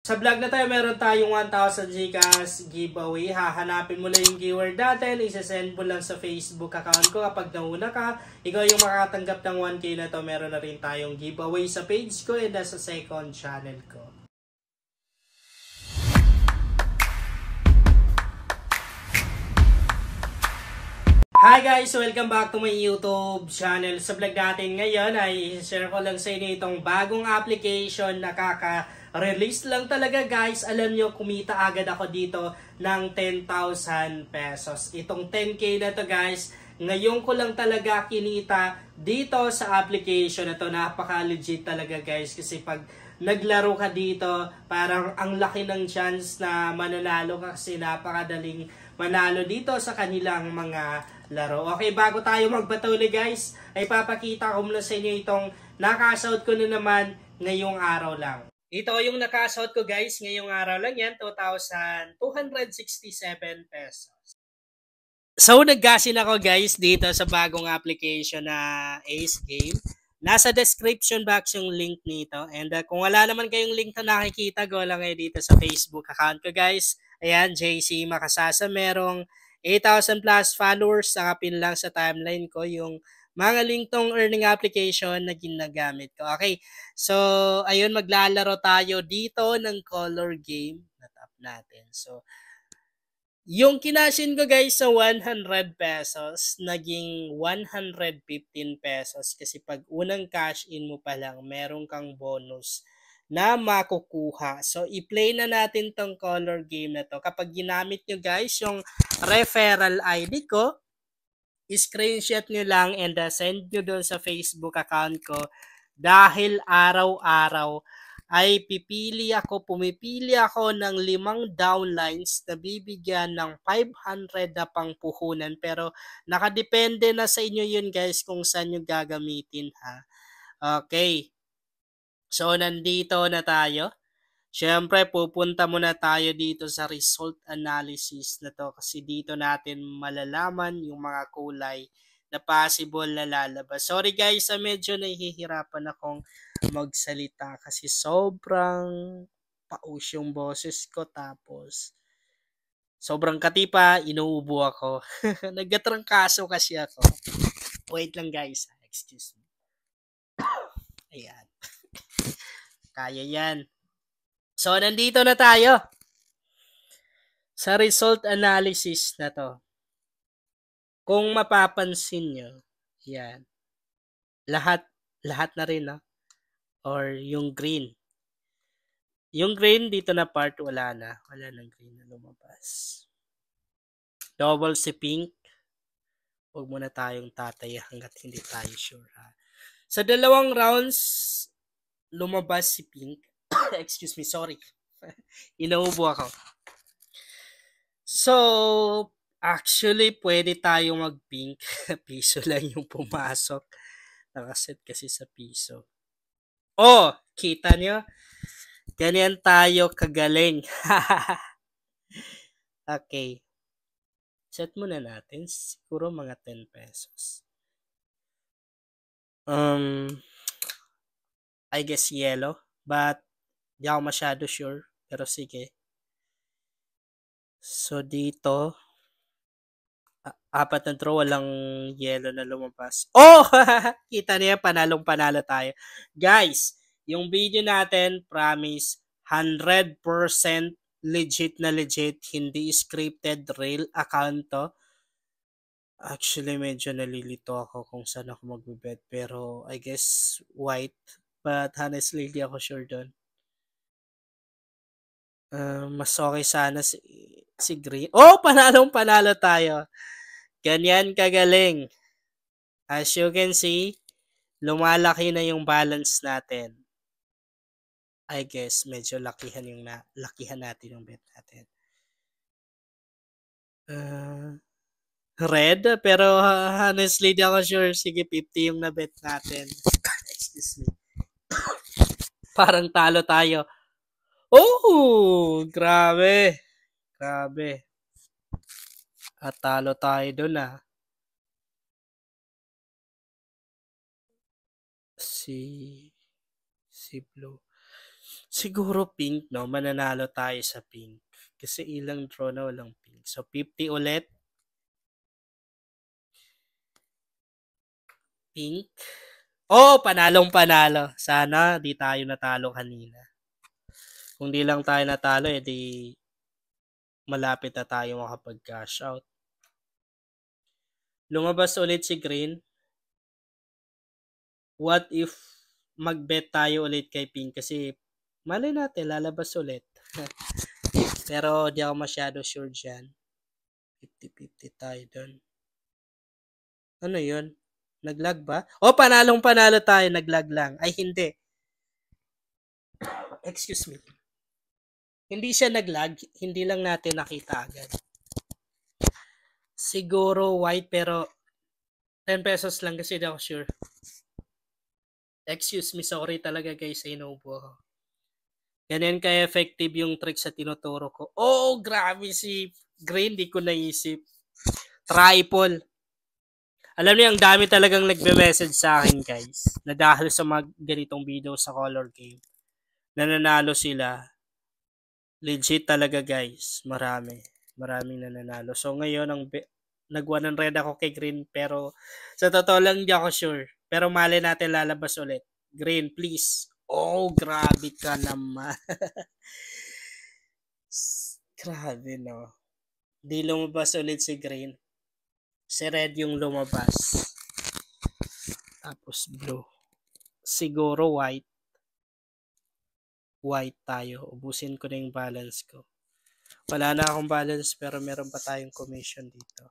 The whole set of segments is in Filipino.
Sa vlog na tayo, meron tayong 1,000 Gcash giveaway. Hahanapin mo lang yung keyword natin, isasend mo lang sa Facebook account ko. Kapag nauna ka, ikaw yung makatanggap ng 1K na to. Meron na rin tayong giveaway sa page ko and sa second channel ko. Hi guys! Welcome back to my YouTube channel. Sa vlog natin ngayon ay i-share ko lang sa inyo itong bagong application na kaka-release lang talaga guys. Alam nyo, kumita agad ako dito ng 10,000 pesos. Itong 10K na to guys, ngayon ko lang talaga kinita dito sa application na to. Napaka-legit talaga guys kasi pag naglaro ka dito, parang ang laki ng chance na mananalo ka kasi napakadaling manalo dito sa kanilang mga laro. Okay, bago tayo magpatuloy guys, ay papakita ko muna sa inyo itong nakasout ko na naman ngayong araw lang. Ito yung nakasout ko guys, ngayong araw lang yan, 2,267 pesos. So, naggasin ako guys dito sa bagong application na Ace Game. Nasa description box yung link nito. And kung wala naman kayong link na nakikita, go lang kayo dito sa Facebook account ko guys. Ayan, JC Makasasa. Merong 8,000 plus followers. Nakapin lang sa timeline ko yung mga link tong earning application na ginagamit ko. Okay, so ayun, maglalaro tayo dito ng color game. Na-tap natin. So, yung kinashin ko guys sa 100 pesos, naging 115 pesos kasi pag unang cash in mo pa lang, meron kang bonus na makukuha. So, i-play na natin tong color game na to. Kapag ginamit nyo guys yung referral ID ko, screenshot nyo lang and send nyo doon sa Facebook account ko dahil araw-araw ay pumipili ako ng 5 downlines na bibigyan ng 500 na pangpuhunan. Pero nakadepende na sa inyo yun guys kung saan nyo gagamitin ha. Okay. So nandito na tayo. Siyempre pupunta muna tayo dito sa result analysis na to kasi dito natin malalaman yung mga kulay na possible na lalabas. Sorry guys, medyo nahihirapan akong magsalita kasi sobrang paus yung boses ko tapos sobrang katipa, inuubo ako. Nagkatrangkaso kasi ako. Wait lang guys, excuse me. Ayan. Kaya yan. So, nandito na tayo sa result analysis na to. Kung mapapansin nyo, yan. Lahat na rin, no? Or yung green. Yung green dito na part, wala na. Wala nang green na lumabas. Double si pink. Huwag muna tayong tatay hanggat hindi tayo sure, ha? Sa dalawang rounds, lumabas si pink. Excuse me, sorry. Inaubo ako. So, actually, pwede tayo mag-pink. Piso lang yung pumasok. Nakaset kasi sa piso. Oh, kita nyo? Ganyan tayo kagaling. Okay. Set muna natin. Siguro mga 10 pesos. I guess yellow. But, di ako masyado sure. Pero sige. So, dito, apat na draw, walang yellow na lumabas. Oh! Kita niya, panalong-panalo tayo. Guys, yung video natin, promise, 100% legit na legit, hindi scripted, real account to. Actually, medyo nalilito ako kung saan ako magbibet. Pero, I guess, white. But, honestly, hindi ako sure doon. Mas okay sana si green. Oh! Panalong-panalo tayo. Ganyan kagaling. As you can see, lumalaki na yung balance natin. I guess medyo lakihan natin yung bet natin. Red, pero honestly di ako sure. Sige, 50 yung na-bet natin. Excuse me. Parang talo tayo. Oh! Grabe. Grabe. At talo tayo dun ah. Si blue. Siguro pink, no? Mananalo tayo sa pink. Kasi ilang draw na walang pink. So, 50 ulit. Pink. Oh, panalong panalo. Sana di tayo natalo kanina. Kung di lang tayo natalo, edi malapit na tayo makapag-cash out. Lumabas ulit si Green. What if mag-bet tayo ulit kay Pink? Kasi malay natin, lalabas ulit. Pero di ako masyado sure dyan. 50-50 tayo doon. Ano yun? Naglag ba? O, panalong panalo tayo. Naglag lang. Ay, hindi. Excuse me. Hindi siya naglag. Hindi lang natin nakita agad. Siguro white pero 10 pesos lang kasi di ako sure. Excuse me, sorry talaga guys, sa inuubo ako. Ganyan ka-effective yung trick sa tinuturo ko. Oh, grabe si Green, di ko naisip. Triple. Alam niyo, ang dami talagang nagbe-message sa akin guys. Na dahil sa mga ganitong video sa color game, nananalo sila. Legit talaga guys. Maraming nananalo. So ngayon, nag-100 ako kay Green pero sa totoo lang hindi ako sure. Pero mali natin lalabas ulit. Green, please. Oh, grabe ka naman. Grabe, no? Di lumabas ulit si Green. Si Red yung lumabas. Tapos blue. Siguro white. White tayo. Ubusin ko na yung balance ko. Wala na akong balance pero meron pa tayong commission dito.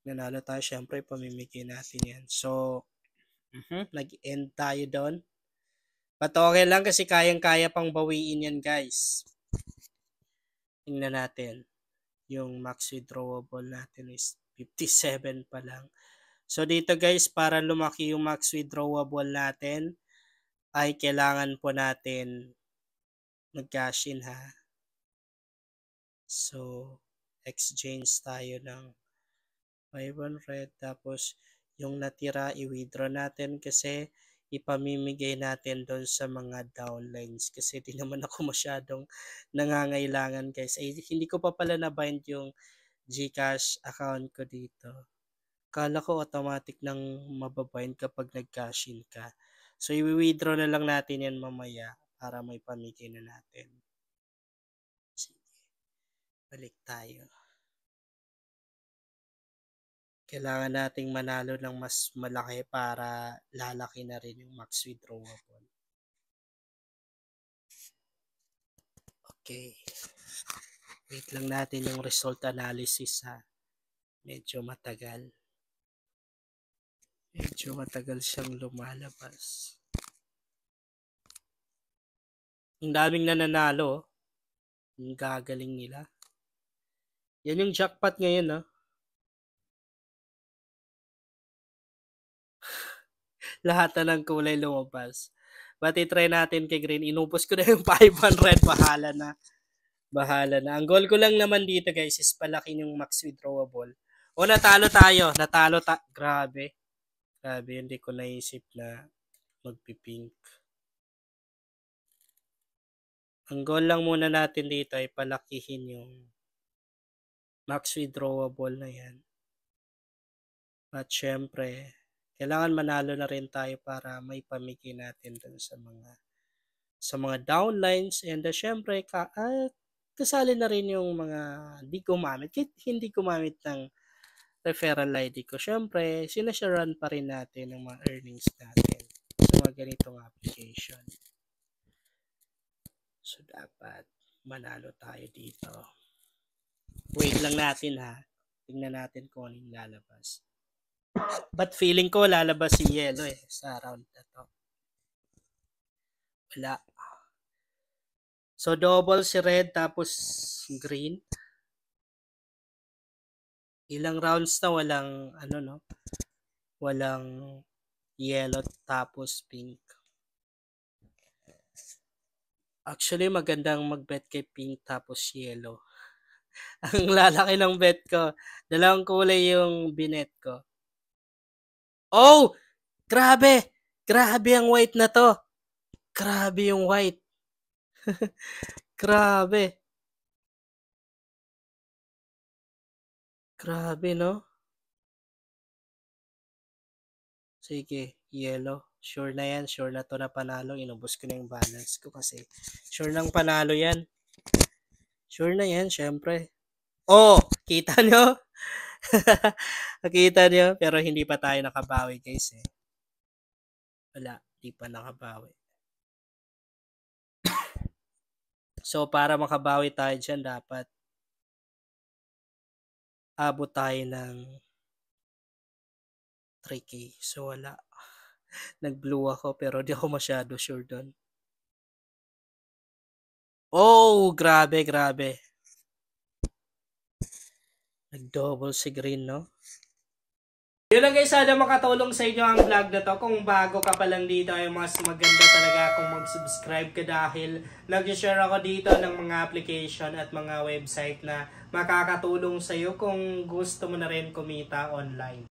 Nanalo tayo, syempre pamimigay natin yan. So, nag-end tayo doon. But okay lang kasi kayang-kaya pang bawiin yan guys. Tingnan natin. Yung max withdrawable natin is 57 pa lang. So dito guys, para lumaki yung max withdrawable natin, ay kailangan po natin mag-cash in ha. So, exchange tayo ng 500 tapos yung natira i-withdraw natin kasi ipamimigay natin doon sa mga downlines kasi di naman ako masyadong nangangailangan guys. Ay, hindi ko pa pala na-bind yung GCash account ko dito. Kala ko automatic nang mababind kapag nag-cash in ka. So, i-withdraw na lang natin yan mamaya para may pamigay na natin. Sige. Balik tayo. Kailangan nating manalo ng mas malaki para lalaki na rin yung max withdrawable. Okay. Wait lang natin yung result analysis ha. Medyo matagal. Medyo matagal siyang lumalabas. Ang daming nananalo. Ang gagaling nila. Yan yung jackpot ngayon ha. Lahat na ng kulay lumabas. But i-try natin kay Green. Inubos ko na yung 500. Bahala na. Bahala na. Ang goal ko lang naman dito guys is palakin yung max withdrawable. O natalo tayo. Grabe. Grabe. Hindi ko naisip na magpipink. Ang goal lang muna natin dito ay palakihin yung max withdrawable na yan. At syempre, kailangan manalo na rin tayo para may pamigay natin dun sa mga downlines and syempre kasali na rin yung mga hindi gumamit ng referral ID ko. Syempre, sinasharan pa rin natin ang mga earnings natin sa mga ganitong application. So, dapat manalo tayo dito. Wait lang natin ha. Tingnan natin kung anong lalabas. But feeling ko lalabas si yellow sa round na to. Wala. So, double si red tapos green. Ilang rounds na walang yellow tapos pink. Actually, magandang mag-bet kay pink tapos yellow. Ang lalaki ng bet ko. Dalawang kulay yung binet ko. Oh! Grabe! Grabe ang white na to. Grabe yung white. Grabe. Grabe, no? Sige, yellow. Sure na yan. Sure na to na panalo. Inubos ko na yung balance ko kasi sure nang panalo yan. Sure na yan, syempre. Oh, kita nyo? Nakita nyo? Pero hindi pa tayo nakabawi, guys, eh. Wala, hindi pa nakabawi. So, para makabawi tayo dyan, dapat abot tayo ng 3K. So, wala. Nag-blue ako, pero di ako masyado sure doon. Oh, grabe, grabe. Nag-double si green, no? Yun lang guys, sana makatulong sa inyo ang vlog na to. Kung bago ka pa lang dito, ay mas maganda talaga kung mag-subscribe ka dahil nag-share ako dito ng mga application at mga website na makakatulong sa iyo kung gusto mo na rin kumita online.